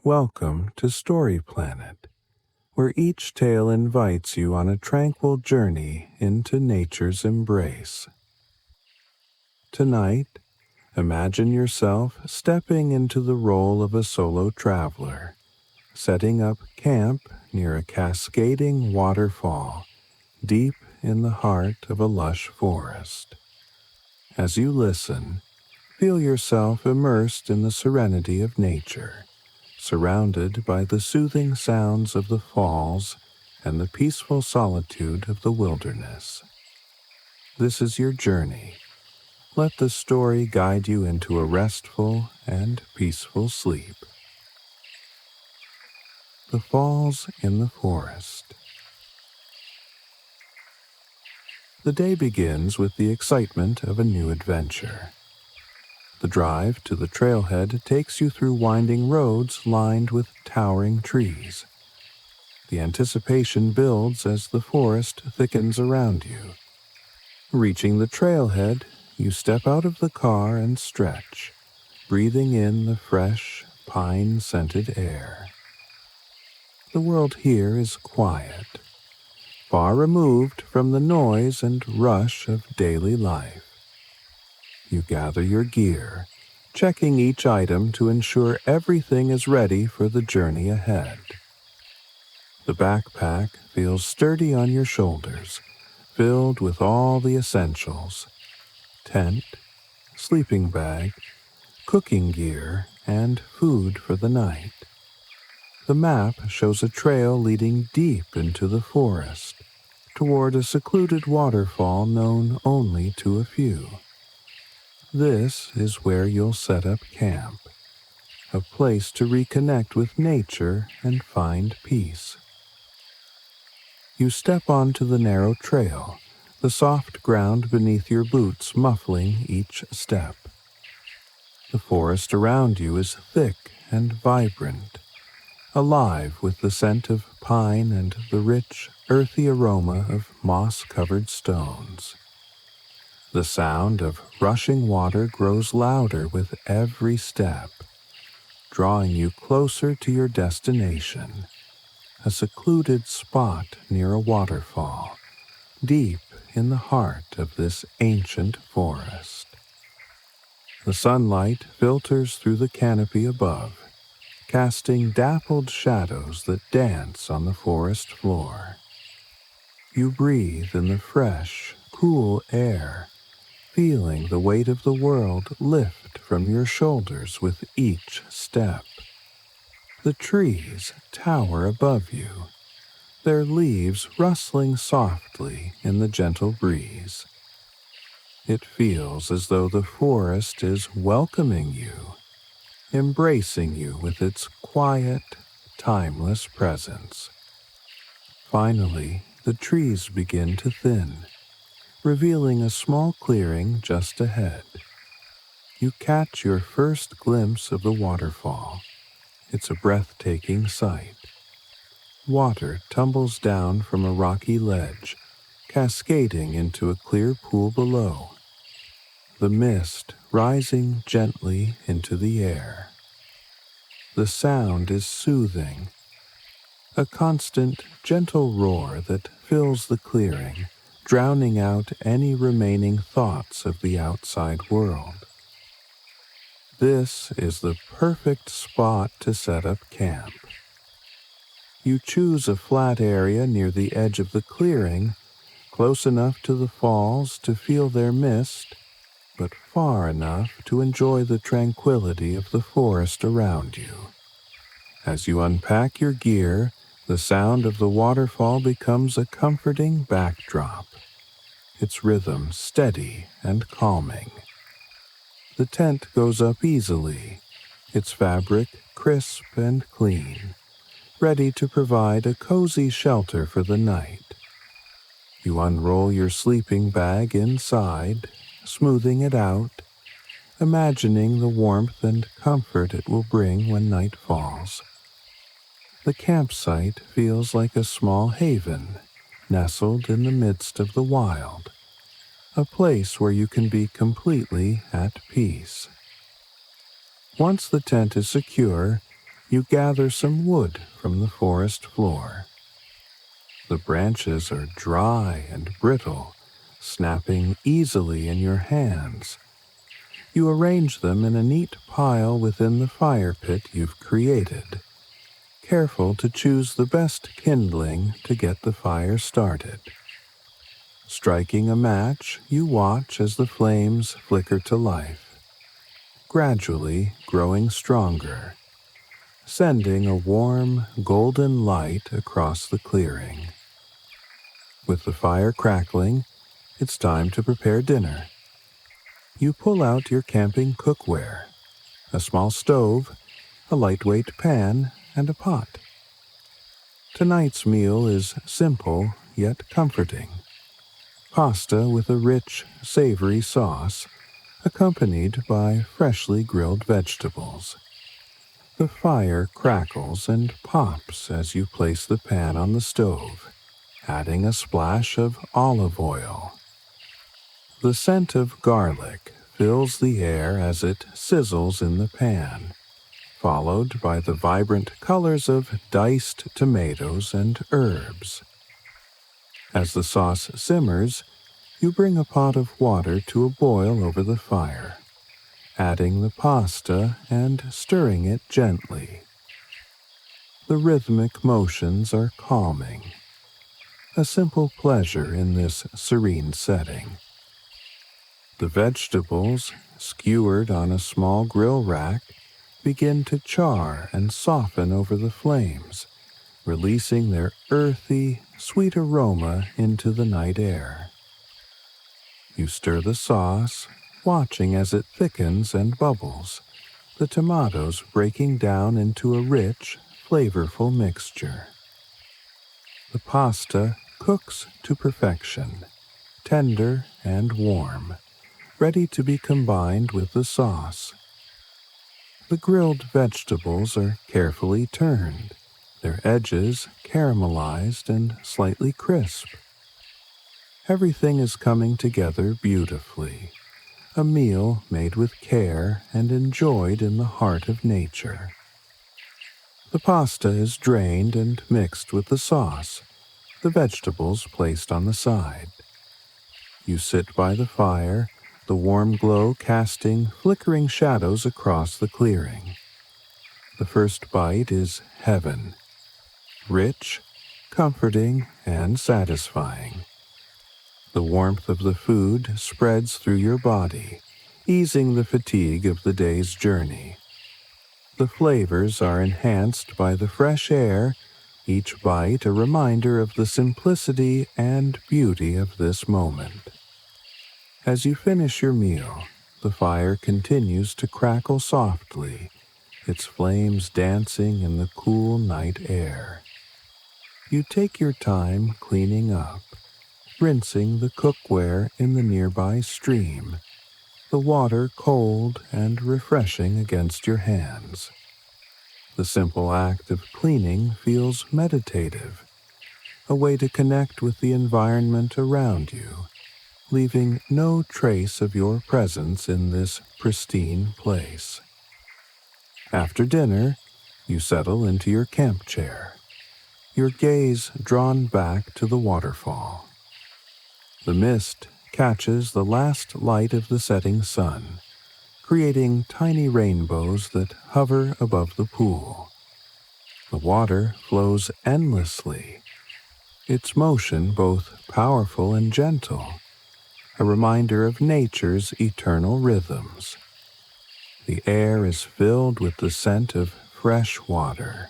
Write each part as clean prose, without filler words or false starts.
Welcome to Story Planet, where each tale invites you on a tranquil journey into nature's embrace. Tonight, imagine yourself stepping into the role of a solo traveler, setting up camp near a cascading waterfall deep in the heart of a lush forest. As you listen, feel yourself immersed in the serenity of nature, surrounded by the soothing sounds of the falls and the peaceful solitude of the wilderness. This is your journey. Let the story guide you into a restful and peaceful sleep. The Falls in the Forest. The day begins with the excitement of a new adventure. The drive to the trailhead takes you through winding roads lined with towering trees. The anticipation builds as the forest thickens around you. Reaching the trailhead, you step out of the car and stretch, breathing in the fresh, pine-scented air. The world here is quiet, far removed from the noise and rush of daily life. You gather your gear, checking each item to ensure everything is ready for the journey ahead. The backpack feels sturdy on your shoulders, filled with all the essentials: tent, sleeping bag, cooking gear, and food for the night. The map shows a trail leading deep into the forest, toward a secluded waterfall known only to a few. This is where you'll set up camp, a place to reconnect with nature and find peace. You step onto the narrow trail, the soft ground beneath your boots muffling each step. The forest around you is thick and vibrant, alive with the scent of pine and the rich, earthy aroma of moss-covered stones. The sound of rushing water grows louder with every step, drawing you closer to your destination, a secluded spot near a waterfall, deep in the heart of this ancient forest. The sunlight filters through the canopy above, casting dappled shadows that dance on the forest floor. You breathe in the fresh, cool air, feeling the weight of the world lift from your shoulders with each step. The trees tower above you, their leaves rustling softly in the gentle breeze. It feels as though the forest is welcoming you, embracing you with its quiet, timeless presence. Finally, the trees begin to thin, revealing a small clearing just ahead. You catch your first glimpse of the waterfall. It's a breathtaking sight. Water tumbles down from a rocky ledge, cascading into a clear pool below, the mist rising gently into the air. The sound is soothing, a constant, gentle roar that fills the clearing, drowning out any remaining thoughts of the outside world. This is the perfect spot to set up camp. You choose a flat area near the edge of the clearing, close enough to the falls to feel their mist, but far enough to enjoy the tranquility of the forest around you. As you unpack your gear, the sound of the waterfall becomes a comforting backdrop, its rhythm steady and calming. The tent goes up easily, its fabric crisp and clean, ready to provide a cozy shelter for the night. You unroll your sleeping bag inside, smoothing it out, imagining the warmth and comfort it will bring when night falls. The campsite feels like a small haven, nestled in the midst of the wild, a place where you can be completely at peace. Once the tent is secure, you gather some wood from the forest floor. The branches are dry and brittle, snapping easily in your hands. You arrange them in a neat pile within the fire pit you've created, careful to choose the best kindling to get the fire started. Striking a match, you watch as the flames flicker to life, gradually growing stronger, sending a warm, golden light across the clearing. With the fire crackling, it's time to prepare dinner. You pull out your camping cookware, a small stove, a lightweight pan, and a pot. Tonight's meal is simple yet comforting. Pasta with a rich, savory sauce, accompanied by freshly grilled vegetables. The fire crackles and pops as you place the pan on the stove, adding a splash of olive oil. The scent of garlic fills the air as it sizzles in the pan, followed by the vibrant colors of diced tomatoes and herbs. As the sauce simmers, you bring a pot of water to a boil over the fire, adding the pasta and stirring it gently. The rhythmic motions are calming, a simple pleasure in this serene setting. The vegetables, skewered on a small grill rack, begin to char and soften over the flames, releasing their earthy, sweet aroma into the night air. You stir the sauce, watching as it thickens and bubbles, the tomatoes breaking down into a rich, flavorful mixture. The pasta cooks to perfection, tender and warm, ready to be combined with the sauce. The grilled vegetables are carefully turned, their edges caramelized and slightly crisp. Everything is coming together beautifully, a meal made with care and enjoyed in the heart of nature. The pasta is drained and mixed with the sauce, the vegetables placed on the side. You sit by the fire, the warm glow casting flickering shadows across the clearing. The first bite is heaven, rich, comforting, and satisfying. The warmth of the food spreads through your body, easing the fatigue of the day's journey. The flavors are enhanced by the fresh air, each bite a reminder of the simplicity and beauty of this moment. As you finish your meal, the fire continues to crackle softly, its flames dancing in the cool night air. You take your time cleaning up, rinsing the cookware in the nearby stream, the water cold and refreshing against your hands. The simple act of cleaning feels meditative, a way to connect with the environment around you, leaving no trace of your presence in this pristine place. After dinner, you settle into your camp chair, your gaze drawn back to the waterfall. The mist catches the last light of the setting sun, creating tiny rainbows that hover above the pool. The water flows endlessly, its motion both powerful and gentle, a reminder of nature's eternal rhythms. The air is filled with the scent of fresh water,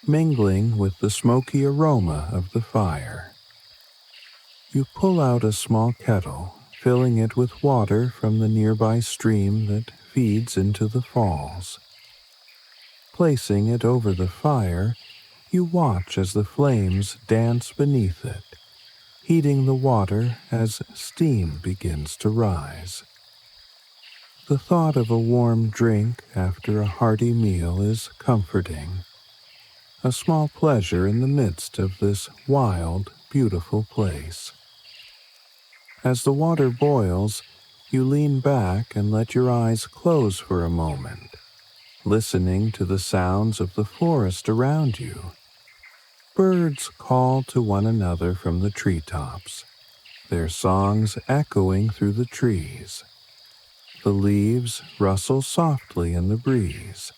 mingling with the smoky aroma of the fire. You pull out a small kettle, filling it with water from the nearby stream that feeds into the falls. Placing it over the fire, you watch as the flames dance beneath it, heating the water as steam begins to rise. The thought of a warm drink after a hearty meal is comforting, a small pleasure in the midst of this wild, beautiful place. As the water boils, you lean back and let your eyes close for a moment, listening to the sounds of the forest around you. Birds call to one another from the treetops, their songs echoing through the trees. The leaves rustle softly in the breeze,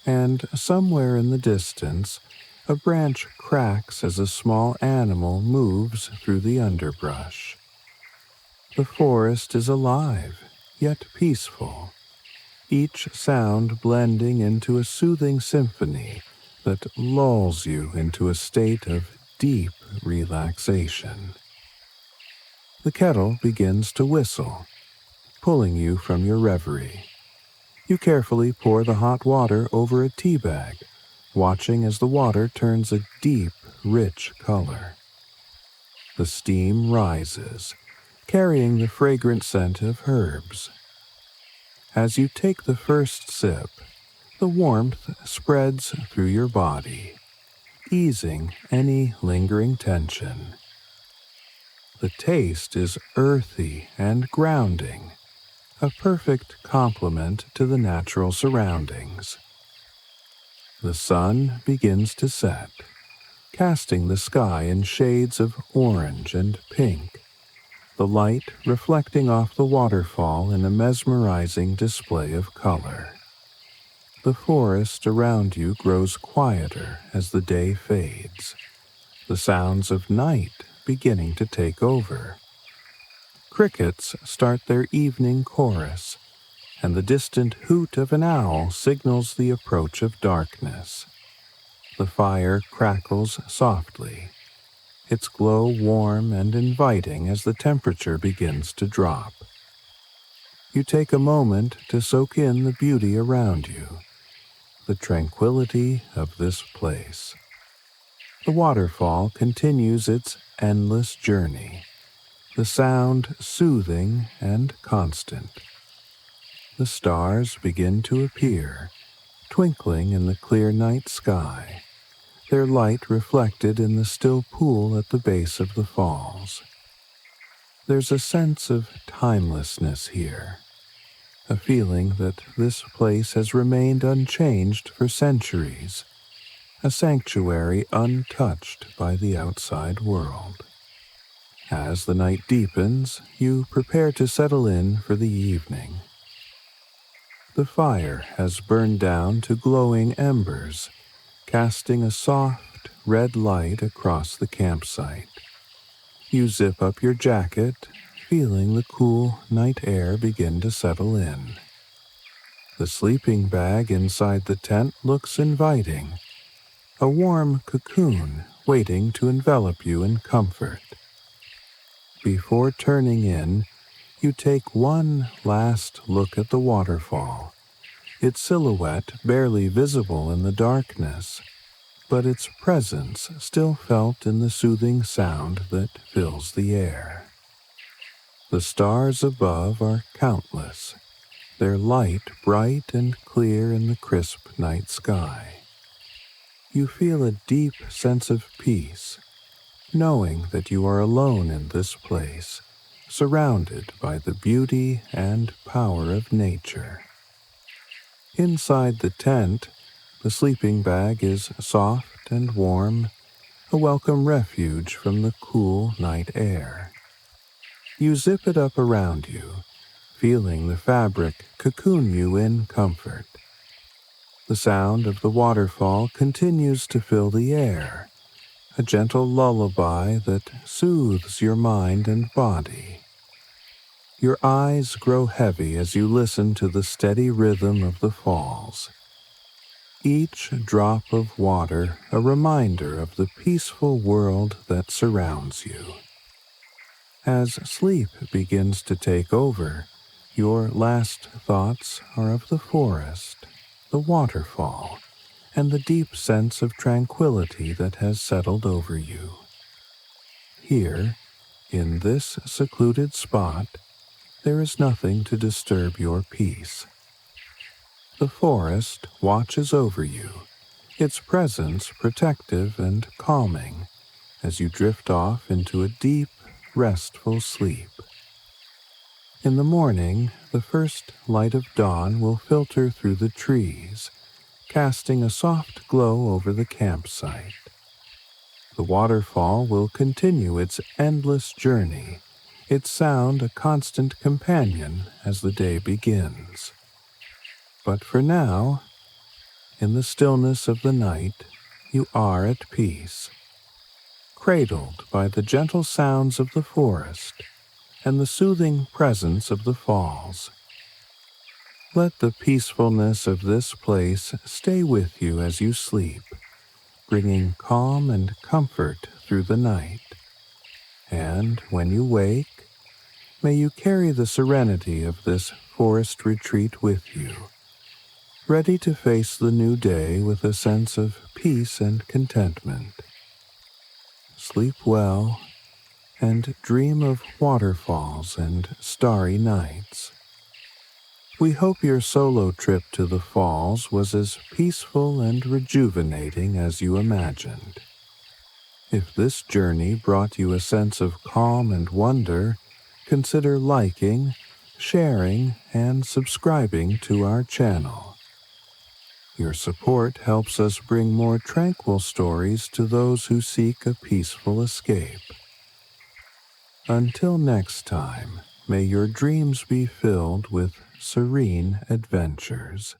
and somewhere in the distance, a branch cracks as a small animal moves through the underbrush. The forest is alive, yet peaceful, each sound blending into a soothing symphony that lulls you into a state of deep relaxation. The kettle begins to whistle, pulling you from your reverie. You carefully pour the hot water over a tea bag, watching as the water turns a deep, rich color. The steam rises, carrying the fragrant scent of herbs. As you take the first sip, the warmth spreads through your body, easing any lingering tension. The taste is earthy and grounding, a perfect complement to the natural surroundings. The sun begins to set, casting the sky in shades of orange and pink, the light reflecting off the waterfall in a mesmerizing display of color. The forest around you grows quieter as the day fades, the sounds of night beginning to take over. Crickets start their evening chorus, and the distant hoot of an owl signals the approach of darkness. The fire crackles softly, its glow warm and inviting as the temperature begins to drop. You take a moment to soak in the beauty around you, the tranquility of this place. The waterfall continues its endless journey, the sound soothing and constant. The stars begin to appear, twinkling in the clear night sky, their light reflected in the still pool at the base of the falls. There's a sense of timelessness here, a feeling that this place has remained unchanged for centuries, a sanctuary untouched by the outside world. As the night deepens, you prepare to settle in for the evening. The fire has burned down to glowing embers, casting a soft, red light across the campsite. You zip up your jacket, feeling the cool night air begin to settle in. The sleeping bag inside the tent looks inviting, a warm cocoon waiting to envelop you in comfort. Before turning in, you take one last look at the waterfall, its silhouette barely visible in the darkness, but its presence still felt in the soothing sound that fills the air. The stars above are countless, their light bright and clear in the crisp night sky. You feel a deep sense of peace, knowing that you are alone in this place, surrounded by the beauty and power of nature. Inside the tent, the sleeping bag is soft and warm, a welcome refuge from the cool night air. You zip it up around you, feeling the fabric cocoon you in comfort. The sound of the waterfall continues to fill the air, a gentle lullaby that soothes your mind and body. Your eyes grow heavy as you listen to the steady rhythm of the falls, each drop of water a reminder of the peaceful world that surrounds you. As sleep begins to take over, your last thoughts are of the forest, the waterfall, and the deep sense of tranquility that has settled over you. Here, in this secluded spot, there is nothing to disturb your peace. The forest watches over you, its presence protective and calming, as you drift off into a deep, restful sleep. In the morning, the first light of dawn will filter through the trees, casting a soft glow over the campsite. The waterfall will continue its endless journey, its sound a constant companion as the day begins. But for now, in the stillness of the night, you are at peace, cradled by the gentle sounds of the forest and the soothing presence of the falls. Let the peacefulness of this place stay with you as you sleep, bringing calm and comfort through the night. And when you wake, may you carry the serenity of this forest retreat with you, ready to face the new day with a sense of peace and contentment. Sleep well and dream of waterfalls and starry nights. We hope your solo trip to the falls was as peaceful and rejuvenating as you imagined. If this journey brought you a sense of calm and wonder, consider liking, sharing, and subscribing to our channel. Your support helps us bring more tranquil stories to those who seek a peaceful escape. Until next time, may your dreams be filled with serene adventures.